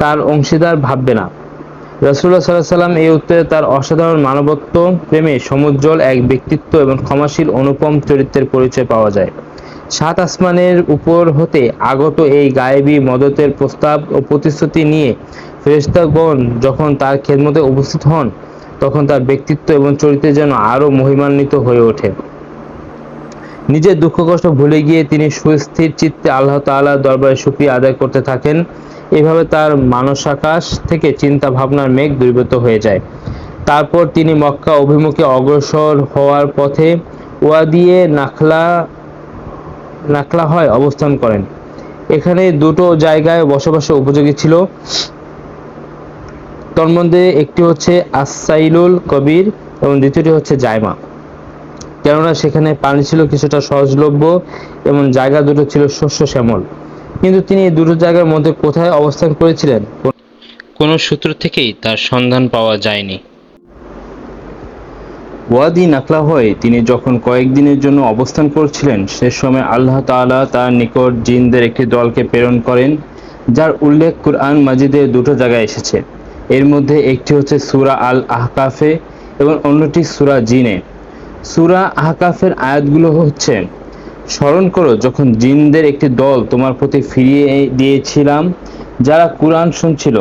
তার অংশীদার ভাববে না। রাসূলুল্লাহ সাল্লাল্লাহু আলাইহি সাল্লাম এই উত্তরে তার অসাধারণ মানবত্ব, প্রেমে সমুজ্জ্বল এক ব্যক্তিত্ব এবং ক্ষমাশীল অনুপম চরিত্রের পরিচয় পাওয়া যায়। সাত আসমানের উপর হতে আগত এই গায়েবী মদতের প্রস্তাব ও প্রতিশ্রুতি নিয়ে ফেরেশতাগণ যখন তার খেদমতে উপস্থিত হন তখন তার ব্যক্তিত্ব এবং চরিত্র যেন আরো মহিমান্বিত হয়ে ওঠে। নিজের দুঃখ কষ্ট ভুলে গিয়ে তিনি সুস্থির চিত্তে আল্লাহ তাআলার দরবারে শুকরিয়া আদায় করতে থাকেন। এভাবে তার মানসাকাশ থেকে চিন্তা ভাবনার মেঘ দূরীভূত হয়ে যায়। তারপর তিনি মক্কা অভিমুখে অগ্রসর হওয়ার পথে ওয়াদিয়ে নাখলা হয় অবস্থান করেন। এখানে দুটো জায়গায় বসবাসের উপযোগী ছিল। তন্মধ্যে একটি হচ্ছে আস-সাইলুল কবির এবং দ্বিতীয়টি হচ্ছে জায়মা, কেননা সেখানে পানি ছিল কিছুটা সহজলভ্য এবং জায়গা দুটো ছিল শস্য শ্যামল। কিন্তু তিনি এই দুটো জায়গার মধ্যে কোথায় অবস্থান করেছিলেন কোনো সূত্র থেকেই তার সন্ধান পাওয়া যায়নি। ওয়াদি নাখলা হয়ে তিনি যখন কয়েকদিনের জন্য অবস্থান করছিলেন সে সময় আল্লাহ তাআলা তার নিকট জিনদের একটি দলকে প্রেরণ করেন, যার উল্লেখ কুরআন মাজিদে দুটো জায়গায় এসেছে। এর মধ্যে একটি হচ্ছে সূরা আল আহকাফে এবং অন্যটি সূরা জিনে। সূরা আহকাফের আয়াতগুলো হচ্ছে, স্মরণ করো যখন জিনদের একটি দল তোমার প্রতি ফিরিয়ে দিয়েছিলাম যারা কুরআন শুনছিল।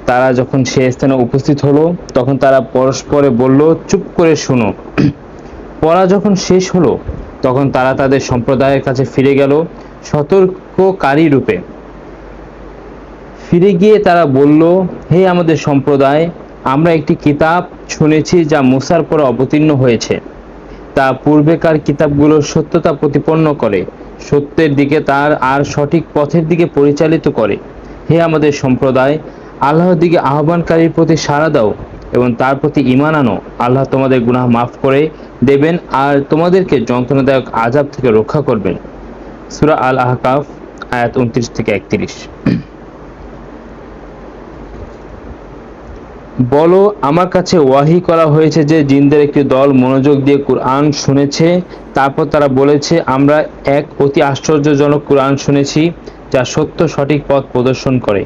তারা যখন সে স্থানে উপস্থিত হলো তখন তারা পরস্পরে বলল, চুপ করে শোনো। পড়া যখন শেষ হলো তখন তারা তাদের সম্প্রদায়ের কাছে ফিরে গেল সতর্ককারী রূপে। ফিরে গিয়ে তারা বলল, হে আমাদের সম্প্রদায়, আমরা একটি কিতাব শুনেছি যা মুসার পর অবতীর্ণ হয়েছে। তা পূর্বেকার কিতাবগুলোর সত্যতা প্রতিপন্ন করে, সত্যের দিকে তার আর সঠিক পথের দিকে পরিচালিত করে। হে আমাদের সম্প্রদায়, আল্লাহর দিকে আহ্বানকারীর প্রতি সাড়া দাও এবং তার প্রতি ঈমান আনো। আল্লাহ তোমাদের গুনাহ মাফ করে দেবেন আর তোমাদেরকে যন্ত্রণাদায়ক আযাব থেকে রক্ষা করবেন। সূরা আল আহকাফ আয়াত 29 থেকে 31। বলো, আমার কাছে ওয়াহী করা হয়েছে যে জিনদের একটি দল মনোযোগ দিয়ে কুরআন শুনেছে। তারপর তারা বলেছে, আমরা এক অতি আশ্চর্যজনক কুরআন শুনেছি যা সত্য সঠিক পথ প্রদর্শন করে,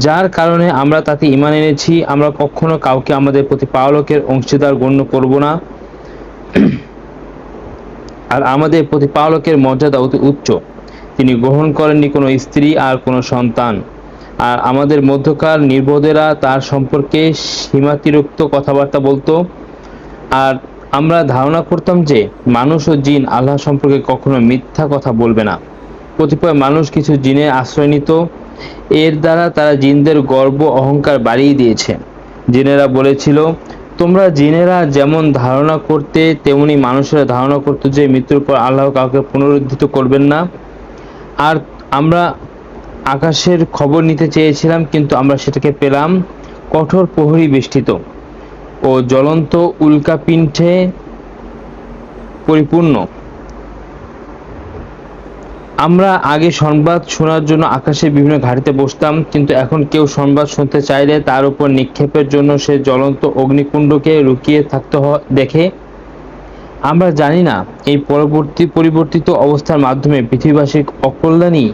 যার কারণে আমরা তাতে ঈমান এনেছি। আমরা কখনো কাউকে আমাদের প্রতিপালকের অংশীদার গণ্য করব না, আর আমাদের প্রতিপালকের মর্যাদা অতি উচ্চ। তিনি গ্রহণ করেননি কোনো স্ত্রী আর কোনো সন্তান। আর আমাদের মধ্যকার নির্বোধেরা তার সম্পর্কে সীমাতিরিক্ত কথাবার্তা বলতো। আর আমরা ধারণা করতাম যে মানুষ ও জিন আল্লাহ সম্পর্কে কখনো মিথ্যা কথা বলবে না। কতিপয় মানুষ কিছু জিনের আশ্রয় নিত। এর দ্বারা তারা জিনদের গর্ব অহংকার বাড়িয়ে দিয়েছে। জিনেরা বলেছিল, তোমরা জিনেরা যেমন ধারণা করতে তেমনি মানুষেরা ধারণা করত যে মৃত্যুর পর আল্লাহ কাউকে পুনরুদ্ধিত করবেন না। আর আমরা আকাশের খবর নিতে চেয়েছিলাম, কিন্তু আমরা সেটাকে পেলাম কঠোর প্রহরী বেষ্টিত ও জ্বলন্ত উল্কাপিণ্ডে পরিপূর্ণ। আমরা আগে সংবাদ শোনার জন্য আকাশের বিভিন্ন ঘাঁটিতে বসতাম, কিন্তু এখন কেউ সংবাদ শুনতে চাইলে তার উপর নিক্ষেপের জন্য সে জ্বলন্ত অগ্নিকুণ্ডকে লুকিয়ে থাকতে দেখে। আমরা জানি না এই পরিবর্তিত অবস্থার মাধ্যমে পৃথিবীবাসীর অকল্যাণই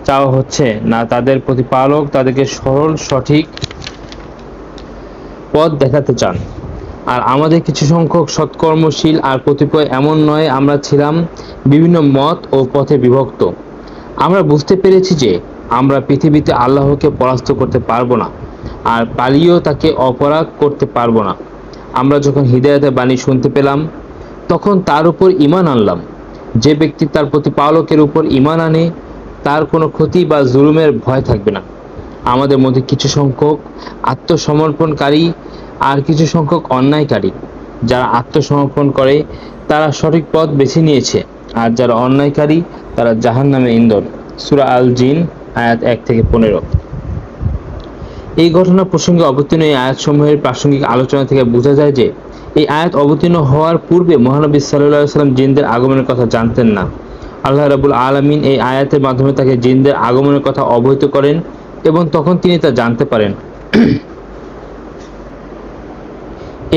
চাওয়া হচ্ছে, না তাদের প্রতিপালক তাদেরকে সরল সঠিক পথ দেখাতে চান। আর আমাদের কিছু সংখ্যক সৎকর্মশীল আর কতিপয় এমন নয়, আমরা ছিলাম বিভিন্ন মত ও পথে বিভক্ত। আমরা বুঝতে পেরেছি যে আমরা পৃথিবীতে আল্লাহকে পরাস্ত করতে পারবো না, আর পালিয়েও তাকে অপরাগ করতে পারবো না। আমরা যখন হিদায়াতের বাণী শুনতে পেলাম, তখন তার উপর ঈমান আনলাম। যে ব্যক্তি তার প্রতিপালকের উপর ঈমান আনে, তার কোনো ক্ষতি বা জুলুমের ভয় থাকবে না। আমাদের মধ্যে কিছু সংখ্যক আত্মসমর্পণকারী আর কিছু সংখ্যক অন্যায়কারী। যারা আত্মসমর্পণ করে তারা সঠিক পথ বেছে নিয়েছে, আর যারা অন্যায়কারী তারা জাহান্নামে ইন্ধন। সূরা আল জিন আয়াত 1 থেকে 15। এই ঘটনা প্রসঙ্গে অবতীর্ণ এই আয়াতসমূহের প্রাসঙ্গিক আলোচনা থেকে বোঝা যায় যে এই আয়াত অবতীর্ণ হওয়ার পূর্বে মহানবী সাল্লাল্লাহু আলাইহি ওয়াসাল্লাম জিনদের আগমনের কথা জানতেন না। আল্লাহ রাব্বুল আলামিন এই আয়াতের মাধ্যমে তাকে জিনদের আগমনের কথা অবহিত করেন এবং তখন তিনি তা জানতে পারেন।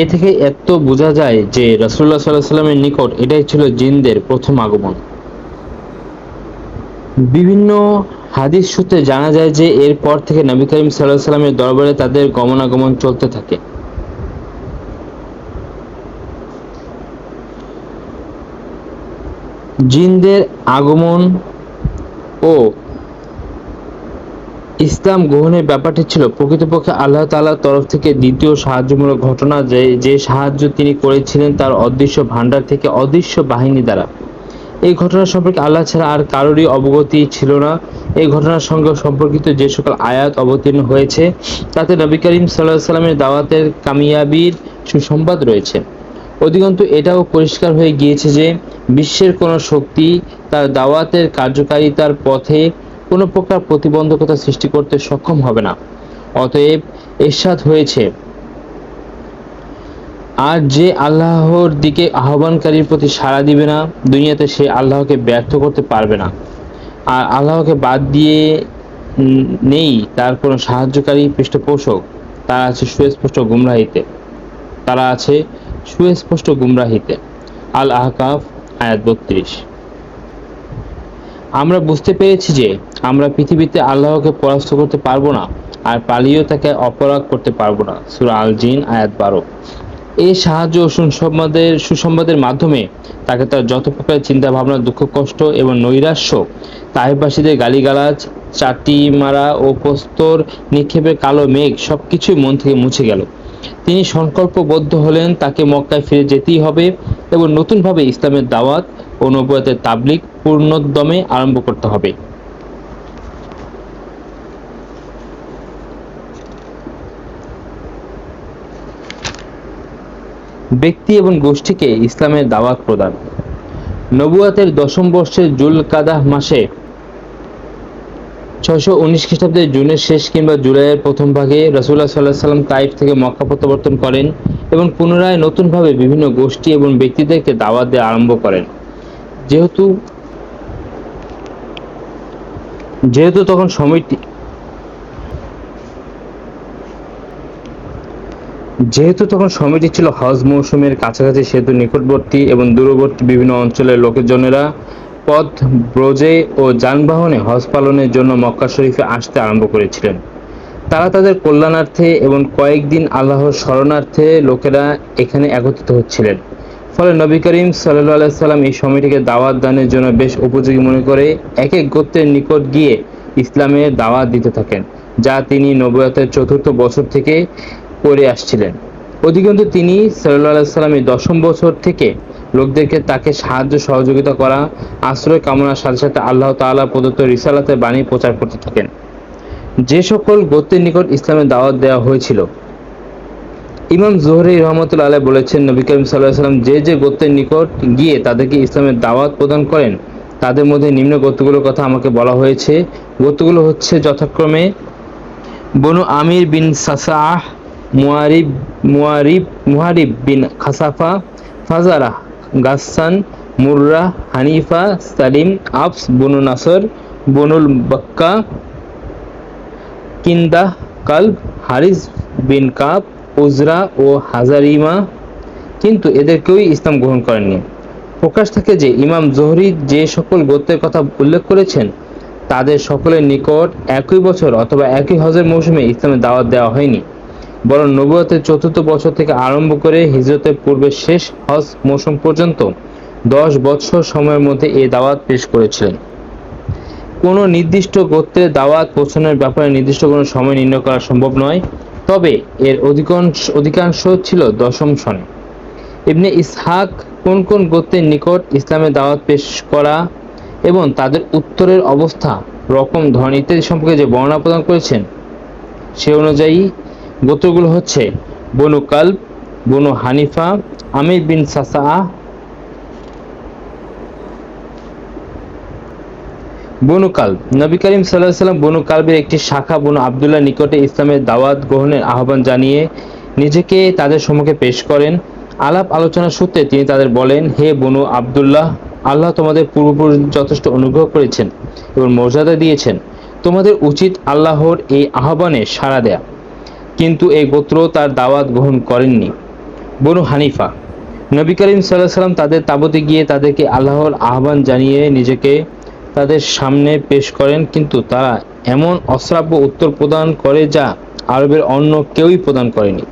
এ থেকে এত বোঝা যায় যে রাসূলুল্লাহ সাল্লাল্লাহু আলাইহি ওয়াসাল্লামের নিকট এটাই ছিল জিনদের প্রথম আগমন। বিভিন্ন হাদিস সূত্রে জানা যায় যে এরপর থেকে নবী করিম সাল্লাল্লাহু আলাইহি ওয়াসাল্লামের দরবারে তাদের গমনাগমন চলতে থাকে। জিনদের আগমন ও ইসলাম গ্রহণের ব্যাপারটি ছিল প্রকৃতপক্ষে আল্লাহ তাআলার তরফ থেকে দ্বিতীয় সাহায্যমূলক ঘটনা, যে সাহায্য তিনি করেছিলেন তার অদৃশ্য ভাণ্ডার থেকে অদৃশ্য বাহিনী দ্বারা। এই ঘটনা সম্পর্কে আল্লাহ ছাড়া আর কারোরই অবগতি ছিল না। এই ঘটনার সঙ্গে সম্পর্কিত যে সকল আয়াত অবতীর্ণ হয়েছে তাতে নবী করিম সাল্লাল্লাহু আলাইহি ওয়াসাল্লামের দাওয়াতের কামিয়াবির সুসংবাদ রয়েছে। অধিকন্তু এটাও পরিষ্কার হয়ে গিয়েছে যে বিশ্বের কোনো শক্তি তার দাওয়াতের কার্যকারিতার পথে কোনো প্রকার প্রতিবন্ধকতা সৃষ্টি করতে সক্ষম হবে না। অতএব ইরশাদ হয়েছে, আর যে আল্লাহর দিকে আহ্বানকারীর প্রতি সাড়া দিবে না, দুনিয়াতে সে আল্লাহকে ব্যর্থ করতে পারবে না। আর আল্লাহকে বাদ দিয়ে নেই তার কোনো সাহায্যকারী পৃষ্ঠপোষক। তারা আছে সুস্পষ্ট গুমরাহিতে। আল আহকাফ আয়াত 32। আমরা বুঝতে পেরেছি যে আমরা পৃথিবীতে আল্লাহকে পরাস্ত করতে পারবো না, আর পালিয়েও তাকে অপরাগ করতে পারবো না। সূরা আল জিন আয়াত 12। এই সাহায্য ও সুসংবাদের মাধ্যমে তাকে তার যত প্রকার চিন্তা ভাবনা, দুঃখ কষ্ট এবং নৈরাশ্য, তাইফবাসীদের গালিগালাজ, চাটি মারা ও প্রস্তর নিক্ষেপের কালো মেঘ সবকিছুই মন থেকে মুছে গেল। তিনি সংকল্পবদ্ধ হলেন তাকে মক্কায় ফিরে যেতেই হবে এবং নতুনভাবে ইসলামের দাওয়াত ও নবুয়তের তাবলীগ পূর্ণোদ্যমে আরম্ভ করতে হবে। ব্যক্তি এবং গোষ্ঠীকে ইসলামের দাওয়াত প্রদান। নবুয়তের 10ম বর্ষের জুলকাদাহ মাসে 619 খ্রিস্টাব্দের জুনের শেষ কিংবা জুলাইয়ের প্রথম ভাগে রাসূলুল্লাহ সাল্লাল্লাহু আলাইহি ওয়াসাল্লাম তাইফ থেকে মক্কা প্রত্যাবর্তন করেন এবং পুনরায় নতুনভাবে বিভিন্ন গোষ্ঠী এবং ব্যক্তিদেরকে দাওয়াত দেওয়া আরম্ভ করেন। যেহেতু তখন সময়টি ছিল হজ মৌসুমের কাছাকাছি, সেহেতু নিকটবর্তী এবং দূরবর্তী বিভিন্ন অঞ্চলের লোকজনেরা পথ ব্রজে ও যানবাহনে হজ পালনের জন্য মক্কা শরীফে আসতে আরম্ভ করেছিলেন। তারা তাদের কল্যাণার্থে এবং কয়েকদিন আল্লাহর শরণার্থে লোকেরা এখানে একত্রিত হচ্ছিলেন। ফলে নবী করিম সাল্লাল্লাহু আলাইহি সাল্লাম এই সময়টিকে দাওয়াত দানের জন্য বেশ উপযোগী মনে করে এক এক গোত্রের নিকট গিয়ে ইসলামের দাওয়াত দিতে থাকেন, যা তিনি নবুয়তের ৪র্থ বছর থেকে করে আসছিলেন। অধিকন্তু তিনি সাল্লাল্লাহু আলাইহি সাল্লাম এই ১০ম বছর থেকে লোকদেরকে তাকে সাহায্য সহযোগিতা করা, আশ্রয় কামনার সাথে সাথে আল্লাহ তাআলা প্রদত্ত রিসালাতের বাণী প্রচার করতে থাকেন। যে সকল গোত্রের নিকট ইসলামের দাওয়াত দেওয়া হয়েছিল, ইমাম জুহরি রহমতুল্লাহ আলাইহি বলেছেন, নবী করিম সাল্লাল্লাহু আলাইহি সাল্লাম যে যে গোত্রের নিকট গিয়ে তাদেরকে ইসলামের দাওয়াত প্রদান করেন, তাদের মধ্যে নিম্ন গোত্রগুলোর কথা আমাকে বলা হয়েছে। গোত্রগুলো হচ্ছে যথাক্রমে বনু আমির বিন সাসাহ, মুহারিব বিন খাসাফা, ফাজারাহ, গাসসান, মুররা, হানিফা, সালিম, আবস, বনু নাসর, বনুল বাক্কা, কিন্দাহ, কালব, হারিস বিন কাব, উজরা ও হাজারিমা। কিন্তু এদের কেউই ইসলাম গ্রহণ করেননি। প্রকাশ থাকে যে ইমাম জোহরি যে সকল গোত্রের কথা উল্লেখ করেছেন, তাদের সকলের নিকট একই বছর অথবা একই হজের মৌসুমে ইসলামের দাওয়াত দেওয়া হয়নি, বরং নবুয়তের ৪র্থ বছর থেকে আরম্ভ করে হিজরতের পূর্বে শেষ হজ মৌসুম পর্যন্ত 10 বছর সময়ের মধ্যে এই দাওয়াত পেশ করেছিলেন। কোনো নির্দিষ্ট গোত্রের দাওয়াত পৌঁছানোর ব্যাপারে নির্দিষ্ট কোনো সময় নির্ণয় করা সম্ভব নয়, তবে এর অধিকাংশ ছিল 10ম সনে। ইবনে ইসহাক কোন কোন গোত্রের নিকট ইসলামের দাওয়াত পেশ করা এবং তাদের উত্তরের অবস্থা, রকম, ধরন ইত্যাদি সম্পর্কে যে বর্ণনা প্রদান করেছেন, সে অনুযায়ী গোত্রগুলো হচ্ছে বনু কালব, বনু হানিফা, আমির বিন সাসাআহ, বনু কালব। নবী করিম সাল্লাল্লাহু আলাইহি সাল্লাম বনু কালবের একটি শাখা বনু আব্দুল্লাহ নিকটে ইসলামের দাওয়াত গ্রহণের আহ্বান জানিয়ে নিজেকে তাদের সম্মুখে পেশ করেন। আলাপ আলোচনার সূত্রে তিনি তাদের বলেন, হে বনু আব্দুল্লাহ, আল্লাহ তোমাদের পূর্বপুরুষদের যথেষ্ট অনুগ্রহ করেছেন এবং মর্যাদা দিয়েছেন। তোমাদের উচিত আল্লাহর এই আহ্বানে সাড়া দেয়া। কিন্তু এই গোত্র তার দাওয়াত গ্রহণ করেননি। বনু হানিফা। নবী করিম সাল্লাল্লাহু আলাইহি সাল্লাম তাদের তাবুতে গিয়ে তাদেরকে আল্লাহর আহ্বান জানিয়ে নিজেকে তাদের সামনে পেশ করেন, কিন্তু তারা এমন অশ্রাব্য উত্তর প্রদান করে যা আরবের অন্য কেউই প্রদান করেনি।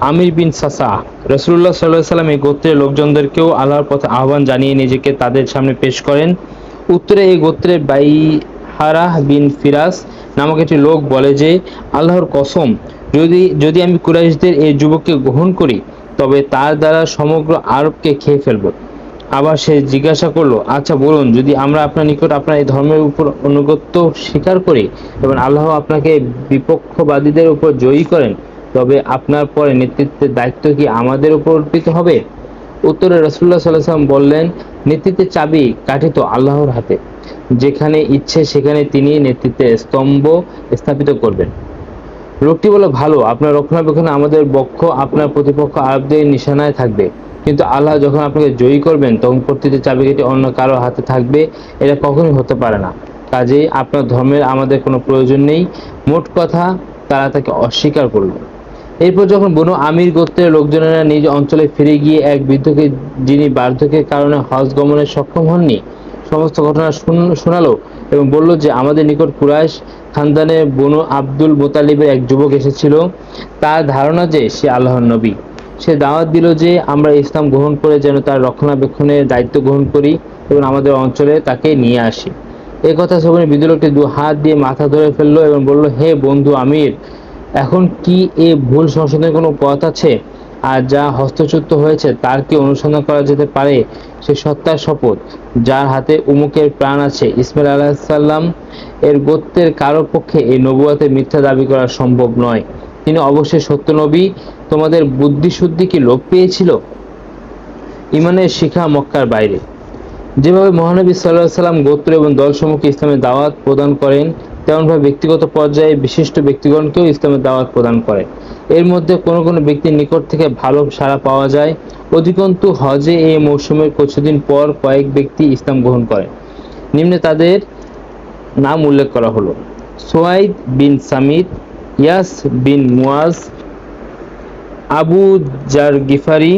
আমির বিন সাসাহ। রাসূলুল্লাহ সাল্লাল্লাহু আলাইহি সাল্লাম এই গোত্রের লোকজনদেরকেও আল্লাহর পথে আহ্বান জানিয়ে নিজেকে তাদের সামনে পেশ করেন। উত্তরে এই গোত্রের বাইহারাহ বিন ফিরাস নামক একটি লোক বলে যে, আল্লাহর কসম, যদি আমি কুরাইশদের এই যুবককে গ্রহণ করি, তবে তার দ্বারা সমগ্র আরবকে খেয়ে ফেলব। আবার সে জিজ্ঞাসা করলো, আচ্ছা বলুন, যদি আমরা আপনার নিকট আপনার এই ধর্মের উপর আনুগত্য স্বীকার করি এবং আল্লাহ আপনাকে বিপক্ষবাদীদের উপর জয়ী করেন, তবে আপনার পরে নেতৃত্বের দায়িত্ব কি আমাদের উপর অর্পিত হবে? উত্তরে রাসূলুল্লাহ সাল্লাল্লাহু আলাইহি ওয়াসাল্লাম বললেন, নেতৃত্বের চাবি কাঠিত আল্লাহর হাতে। যেখানে ইচ্ছে সেখানে তিনি নেতৃত্বের স্তম্ভ স্থাপিত করবেন। লোকটি বলল, ভালো, আপনার রক্ষণাবেক্ষণে আমাদের পক্ষ আপনার প্রতিপক্ষ আরবদের নিশানায় থাকবে, কিন্তু আল্লাহ যখন আপনাকে জয়ী করবেন তখন প্রতিটি চাবিকাঠি অন্য কারো হাতে থাকবে, এটা কখনোই হতে পারে না। কাজেই আপনার ধর্মের আমাদের কোনো প্রয়োজন নেই। মোট কথা, তারা তাকে অস্বীকার করল। এরপর যখন বনু আমির গোত্রের লোকজনেরা নিজ অঞ্চলে ফিরে গিয়ে এক বৃদ্ধকে, যিনি বার্ধক্যের কারণে হজ গমনে সক্ষম হননি, সমস্ত ঘটনা শোনালো এবং বলল যে, আমাদের নিকট কুরাইশ খানদানের বনু আব্দুল মুতালিবের এক যুবক এসেছিল। তার ধারণা যে সে আল্লাহর নবী। সে দাওয়াত দিল যে আমরা ইসলাম গ্রহণ করে যেন তার রক্ষণাবেক্ষণের দায়িত্ব গ্রহণ করি এবং আমাদের অঞ্চলে তাকে নিয়ে আসি। এই কথা শুনে বৃদ্ধ লোকটি 2 হাত দিয়ে মাথা ধরে ফেললো এবং বলল, হে বন্ধু আমির, এখন কি এ ভুল সংশোধনের কোনো পথ আছে? আর যা হস্তচ্যুত হয়েছে তার কি অনুসন্ধান করা যেতে পারে? সে সত্তার শপথ, যার হাতে উমুকের প্রাণ আছে, ইসমাইল আলাইহিস সালাম এর গোত্রের কারো পক্ষে এই নবুয়তের মিথ্যা দাবি করা সম্ভব নয়। তিনি অবশ্যই সত্য নবী। তোমাদের বুদ্ধিশুদ্ধি কি লোপ পেয়েছিল? ঈমানের শিখা মক্কার বাইরে। যেভাবে মহানবী সাল্লাল্লাহু আলাইহি সাল্লাম গোত্র এবং দলসমূহকে ইসলামের দাওয়াত প্রদান করেন, তেমনভাবে ব্যক্তিগত পর্যায়ে বিশিষ্ট ব্যক্তিগণকেও ইসলামের দাওয়াত প্রদান করেন। এর মধ্যে কোনো কোনো ব্যক্তির নিকট থেকে ভালো সাড়া পাওয়া যায়। অধিকন্তু হজে এই মৌসুমের কিছুদিন পর কয়েক ব্যক্তি ইসলাম গ্রহণ করেন। নিম্নে তাদের নাম উল্লেখ করা হলো: সুয়াইদ বিন সামিত, ইয়াস বিন মুয়াজ, আবু জার গিফারি,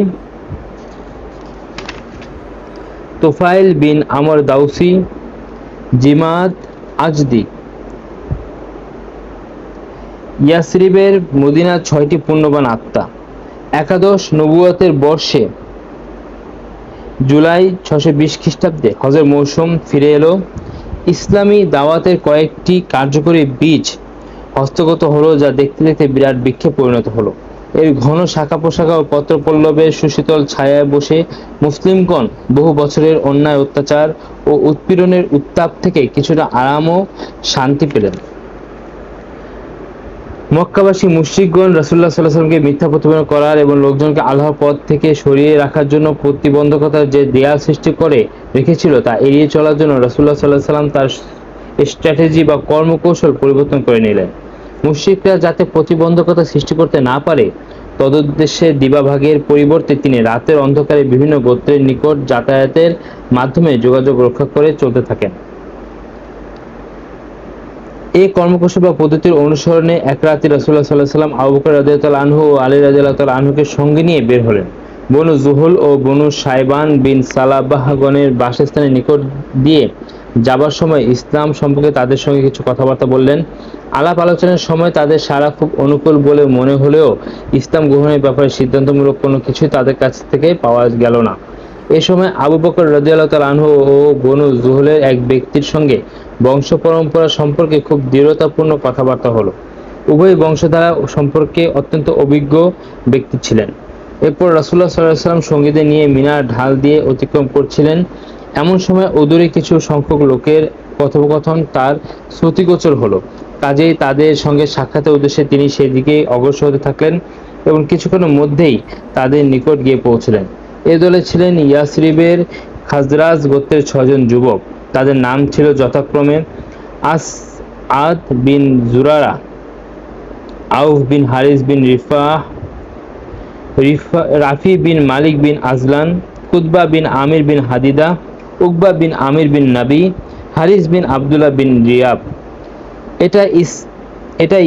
তুফাইল বিন আমর দাউসি, জিমাদ আজদি। ইয়াসরিবের মদিনার 6টি পুণ্যবান আত্মা। একাদশ নবুয়তের বর্ষে জুলাই 620 খ্রিস্টাব্দে হজের মৌসুম ফিরে এলো। ইসলামী দাওয়াতের কয়েকটি কার্যকরী বীজ হস্তগত হলো, যা দেখতে দেখতে বিরাট বৃক্ষে পরিণত হলো। এর ঘন শাখা প্রশাখা ও পত্রপল্লবের সুশীতল ছায়ায় বসে মুসলিমগণ বহু বছরের অন্যায় অত্যাচার ও উৎপীড়নের উত্তাপ থেকে কিছুটা আরাম ও শান্তি পেলেন। মক্কাবাসী মুশরিকগণ রাসূলুল্লাহ সাল্লাল্লাহু আলাইহি ওয়াসাল্লামকে মিথ্যা প্রতিপন্ন করার এবং লোকজনকে আল্লাহর পথ থেকে সরিয়ে রাখার জন্য প্রতিবন্ধকতার যে দেয়াল সৃষ্টি করে রেখেছিল, তা এড়িয়ে চলার জন্য রাসূলুল্লাহ সাল্লাল্লাহু আলাইহি ওয়াসাল্লাম তার স্ট্র্যাটেজি বা কর্মকৌশল পরিবর্তন করে নিলেন। মুশরিকরা যাতে প্রতিবন্ধকতা সৃষ্টি করতে না পারে, তদুদ্দেশ্যে দিবাভাগের পরিবর্তে তিনি রাতের অন্ধকারে বিভিন্ন গোত্রের নিকট যাতায়াতের মাধ্যমে যোগাযোগ রক্ষা করে চলতে থাকেন। এই কর্মকৌশল বা পদ্ধতির অনুসরণে এক রাতে রাসূলুল্লাহ সাল্লাল্লাহু আলাইহি ওয়াসাল্লাম আবু বকর রাদিয়াল্লাহু আনহু ও আলী রাদিয়াল্লাহু আনহুকে সঙ্গে নিয়ে বের হলেন। বনু জুহুল ও বনু শায়বান বিন সালাবাহগণের বাসস্থানের নিকট দিয়ে যাবার সময় ইসলাম সম্পর্কে তাদের সঙ্গে কিছু কথাবার্তা বললেন। আলাপ আলোচনার সময় তাদের সাড়া খুব অনুকূল বলে মনে হলেও ইসলাম গ্রহণের ব্যাপারে সিদ্ধান্তমূলক কোনো কিছুই তাদের কাছ থেকে পাওয়া গেল না। এ সময় আবু বকর রাদিয়াল্লাহু আনহু ও বনু জুহুলের এক ব্যক্তির সঙ্গে বংশ পরম্পরা সম্পর্কে খুব দৃঢ়তাপূর্ণ কথাবার্তা হলো। উভয় বংশধারা সম্পর্কে অত্যন্ত অভিজ্ঞ ব্যক্তি ছিলেন। এরপর রাসূলুল্লাহ সাল্লাল্লাহু আলাইহি ওয়াসাল্লাম সঙ্গীদের নিয়ে মিনার ঢাল দিয়ে অতিক্রম করছিলেন। এমন সময় অদূরে কিছু সংখ্যক লোকের কথোপকথন তার শ্রুতিগোচর হলো। কাজেই তাদের সঙ্গে সাক্ষাতের উদ্দেশ্যে তিনি সেদিকে অগ্রসর হতে থাকলেন এবং কিছুক্ষণের মধ্যেই তাদের নিকট গিয়ে পৌঁছলেন। এ দলে ছিলেন ইয়াসরিবের খাজরাজ গোত্রের 6 জন যুবক। তাদের নাম ছিল যথাক্রমে আসআদ বিন জুরারা, আউফ বিন হারিস বিন রাফি বিন মালিক বিন আজলান, কুতবা বিন আমির বিন হাদিদা, উকবা বিন আমির বিন নাবি, হারিস বিন আবদুল্লাহ বিন রিয়াব। এটা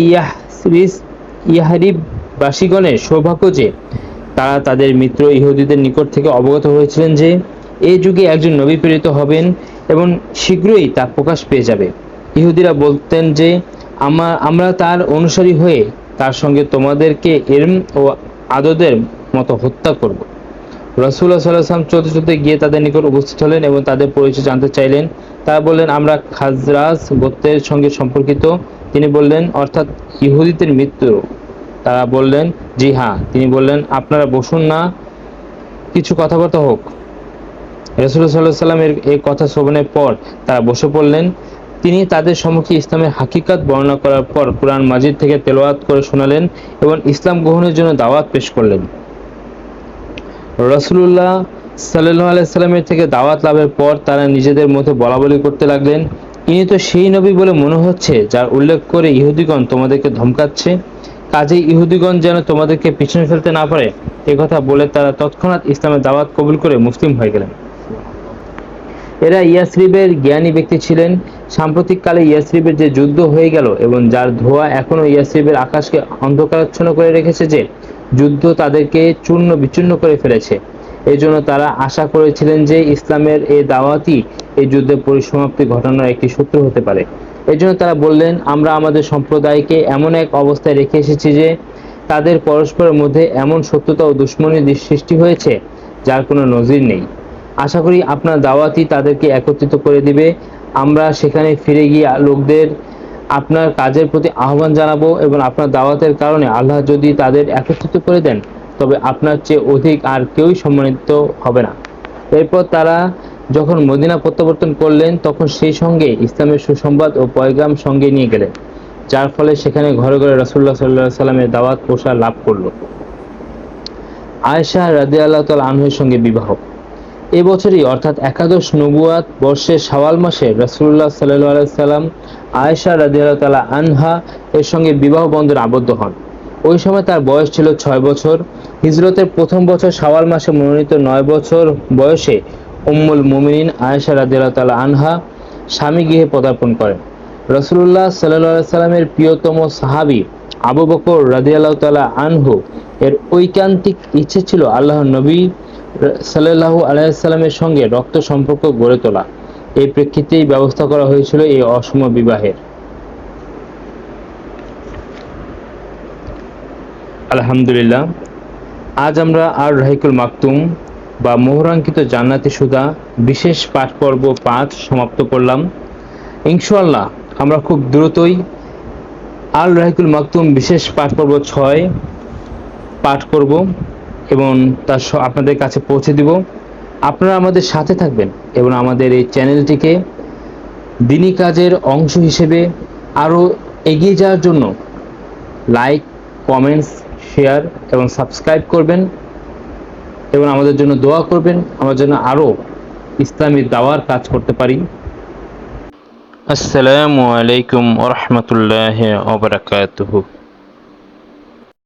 ইয়াহরিব বাসীগণের সৌভাগ্য যে তারা তাদের মিত্র ইহুদিদের নিকট থেকে অবগত হয়েছিলেন যে এই যুগে একজন নবী প্রেরিত হবেন এবং শীঘ্রই তা প্রকাশ পেয়ে যাবে। ইহুদিরা বলতেন যে আমরা তার অনুসারী হয়ে তার সঙ্গে তোমাদেরকে ইলম ও আদদের মতো হত্যা করব। রাসূলুল্লাহ সাল্লাল্লাহু আলাইহি ওয়াসাল্লাম চলতে চলতে গিয়ে তাদের নিকট উপস্থিত হলেন এবং তাদের পরিচয় জানতে চাইলেন। তারা বললেন, আমরা খাজরাজ গোত্রের সঙ্গে সম্পর্কিত। তিনি বললেন, অর্থাৎ ইহুদিদের মিত্র? তারা বললেন, জি হ্যাঁ। তিনি বললেন, আপনারা বসুন না, কিছু কথাবার্তা হোক। রাসূলুল্লাহ সাল্লাল্লাহু আলাইহি ওয়াসাল্লামের এই কথা শ্রবণের পর তারা বসে পড়লেন। তিনি তাদের সম্মুখে ইসলামের হাকিকাত বর্ণনা করার পর কুরআন মাজিদ থেকে তেলাওয়াত করে শোনালেন এবং ইসলাম গ্রহণের জন্য দাওয়াত পেশ করলেন। রাসূলুল্লাহ সাল্লাল্লাহু আলাইহি ওয়াসাল্লামের থেকে দাওয়াত লাভের পর তারা নিজেদের মধ্যে বলাবলি করতে লাগলেন, ইনি তো সেই নবী বলে মনে হচ্ছে যার উল্লেখ করে ইহুদিগণ তোমাদেরকে ধমকাচ্ছে। কাজেই ইহুদিগণ যেন তোমাদেরকে পিছনে ফেলতে না পারে, একথা বলে তারা তৎক্ষণাৎ ইসলামের দাওয়াত কবুল করে মুসলিম হয়ে গেলেন। এরা ইয়াসরিবের জ্ঞানী ব্যক্তি ছিলেন। সাম্প্রতিককালে ইয়াসরিবের যে যুদ্ধ হয়ে গেল এবং যার ধোঁয়া এখনো ইয়াসরিবের আকাশকে অন্ধকারাচ্ছন্ন করে রেখেছে, যে যুদ্ধ তাদেরকে চূর্ণ বিচূর্ণ করে ফেলেছে, এই জন্য তারা আশা করেছিলেন যে ইসলামের এই দাওয়াতই এই যুদ্ধের পরিসমাপ্তি ঘটানোর একটি সূত্র হতে পারে। এই জন্য তারা বললেন, আমরা আমাদের সম্প্রদায়কে এমন এক অবস্থায় রেখে এসেছি যে তাদের পরস্পরের মধ্যে এমন শত্রুতা ও দুশ্মনীর সৃষ্টি হয়েছে যার কোনো নজির নেই। আশা করি আপনার দাওয়াতই তাদেরকে একত্রিত করে দিবে। আমরা সেখানে ফিরে গিয়ে লোকদের আপনার কাজের প্রতি আহ্বান জানাবো এবং আপনার দাওয়াতের কারণে আল্লাহ যদি তাদের একত্রিত করে দেন, তবে আপনার চেয়ে অধিক আর কেউই সম্মানিত হবে না। এরপর তারা যখন মদিনা প্রত্যাবর্তন করলেন, তখন সেই সঙ্গে ইসলামের সুসংবাদ ও পয়গাম সঙ্গে নিয়ে গেলেন, যার ফলে সেখানে ঘরে ঘরে রাসূলুল্লাহ সাল্লাল্লাহু আলাইহি ওয়াসাল্লামের দাওয়াত প্রসার লাভ করল। আয়েশা রাদিয়াল্লাহু তাআলা আনহার সঙ্গে বিবাহ। এবছরই অর্থাৎ একাদশ নবুয়াত বর্ষের শাওয়াল মাসে রাসূলুল্লাহ সাল্লাল্লাহু আলাইহি ওয়াসাল্লাম আয়েশা রাদিয়াল্লাহু তাআলা আনহা এর সঙ্গে বিবাহ বন্ধনে আবদ্ধ হন। ওই সময় তার বয়স ছিল 6 বছর। হিজরতের প্রথম বছর শাওয়াল মাসে মনোনীত 9 বছর বয়সে উম্মুল মুমিনিন আয়েশা রাদিয়াল্লাহু তাআলা আনহা স্বামী গৃহে পদার্পণ করেন। রাসূলুল্লাহ সাল্লাল্লাহু আলাইহি ওয়াসাল্লামের প্রিয়তম সাহাবী আবু বকর রাদিয়াল্লাহু তাআলা আনহু এর ঐকান্তিক ইচ্ছে ছিল আল্লাহর নবী সাল্লাল্লাহু আলাইহি ওয়াসাল্লামের সঙ্গে রক্ত সম্পর্ক গড়ে তোলা। এই প্রেক্ষিতেই ব্যবস্থা করা হয়েছিল এই অসম বিবাহের। আলহামদুলিল্লাহ, আজ আমরা আর রাহিকুল মাকতুম বা মোহরাঙ্কিত জান্নাতি সুধা বিশেষ পাঠ পর্ব 5 সমাপ্ত করলাম। ইনশাআল্লাহ আমরা খুব দ্রুতই আল রাহিকুল মাকতুম বিশেষ পাঠ পর্ব 6 পাঠ করব এবং তা আপনাদের কাছে পৌঁছে দিব। আপনারা আমাদের সাথে থাকবেন এবং আমাদের এই চ্যানেলটিকে দ্বীনি কাজের অংশ হিসেবে আরও এগিয়ে যাওয়ার জন্য লাইক, কমেন্টস, শেয়ার এবং সাবস্ক্রাইব করবেন এবং আমাদের জন্য দোয়া করবেন, আমরা যেন আরও ইসলামী দাওয়ার কাজ করতে পারি। আসসালামু আলাইকুম ওয়া রাহমাতুল্লাহি ওয়া বারাকাতুহু।